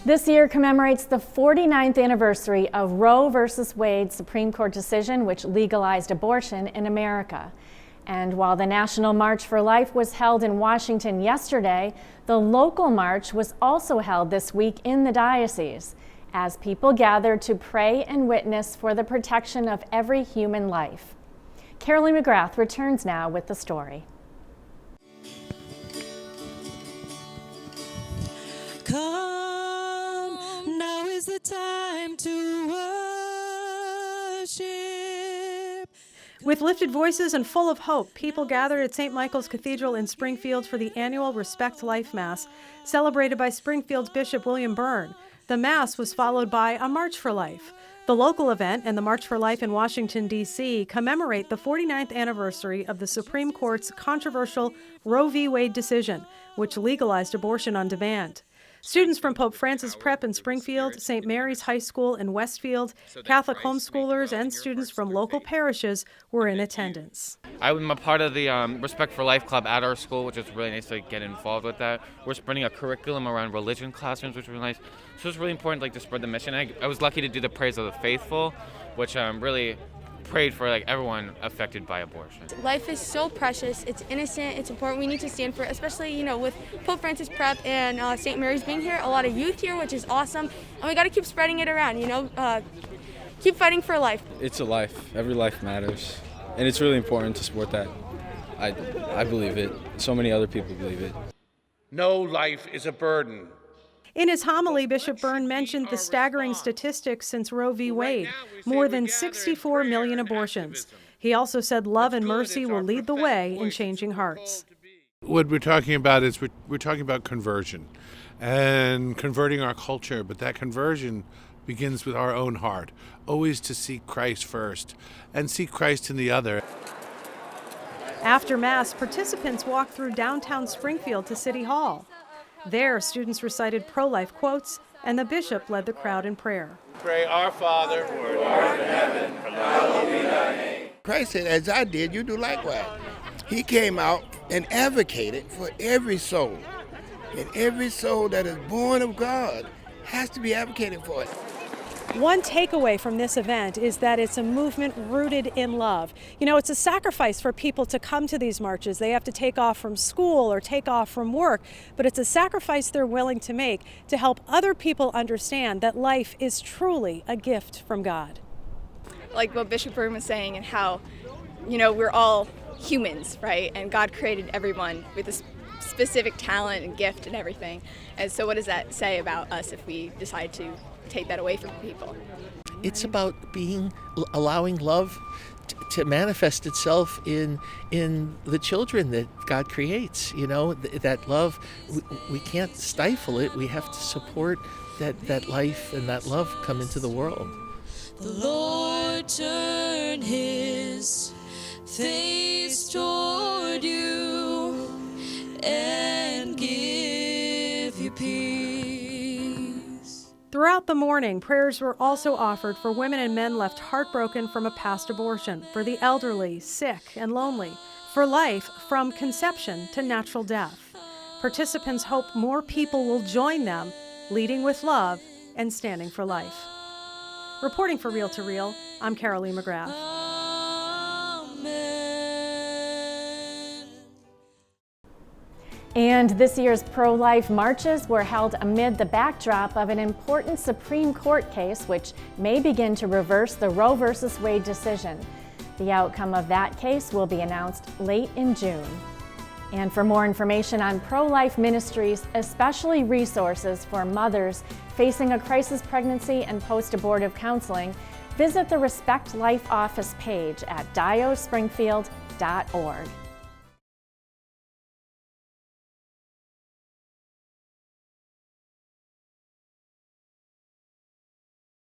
This year commemorates the 49th anniversary of Roe v. Wade's Supreme Court decision which legalized abortion in America. And while the National March for Life was held in Washington yesterday, the local march was also held this week in the Diocese as people gathered to pray and witness for the protection of every human life. CAROLEE McGrath returns now with the story. Come, now is the time to worship. With lifted voices and full of hope, people gathered at St. Michael's Cathedral in Springfield for the annual Respect Life Mass, celebrated by Springfield's Bishop William Byrne. The Mass was followed by a March for Life. The local event and the March for Life in Washington, D.C. commemorate the 49th anniversary of the Supreme Court's controversial Roe v. Wade decision, which legalized abortion on demand. Students from Pope Francis Prep in Springfield, St. Mary's High School in Westfield, Catholic homeschoolers, and students from local parishes were in attendance. I'm a part of the Respect for Life Club at our school, which is really nice to get involved with that. We're spreading a curriculum around religion classrooms, which is really nice. So it's really important to spread the mission. I was lucky to do the Praise of the Faithful, which really prayed for everyone affected by abortion. Life is so precious, it's innocent, it's important, we need to stand for it, especially with Pope Francis Prep and St. Mary's being here, a lot of youth here, which is awesome, and we got to keep spreading it around, keep fighting for life. It's a life, every life matters, and it's really important to support that. I believe it, so many other people believe it. No life is a burden. In his homily, Bishop Byrne mentioned the staggering statistics since Roe v. Wade, more than 64 million abortions. He also said love and mercy will lead the way in changing hearts. What we're talking about is we're talking about conversion and converting our culture, but that conversion begins with our own heart, always to seek Christ first and seek Christ in the other. After Mass, participants walked through downtown Springfield to City Hall. There, students recited pro-life quotes, and the bishop led the crowd in prayer. Pray, Our Father, who art in heaven, hallowed be thy name. Christ said, as I did, you do likewise. He came out and advocated for every soul. And every soul that is born of God has to be advocated for it. One takeaway from this event is that it's a movement rooted in love. It's a sacrifice for people to come to these marches. They have to take off from school or take off from work, but it's a sacrifice they're willing to make to help other people understand that life is truly a gift from God. Like what Bishop Byrne was saying and how, we're all humans, right? And God created everyone with a specific talent and gift and everything. And so what does that say about us if we decide to take that away from people? It's about allowing love to manifest itself in the children that God creates. That love, we can't stifle it. We have to support that life and that love come into the world. The Lord turn his face toward you and give you peace. Throughout the morning, prayers were also offered for women and men left heartbroken from a past abortion, for the elderly, sick, and lonely, for life from conception to natural death. Participants hope more people will join them, leading with love and standing for life. Reporting for Reel to Reel, I'm CAROLEE McGrath. And this year's pro-life marches were held amid the backdrop of an important Supreme Court case which may begin to reverse the Roe v. Wade decision. The outcome of that case will be announced late in June. And for more information on pro-life ministries, especially resources for mothers facing a crisis pregnancy and post-abortive counseling, visit the Respect Life office page at diospringfield.org.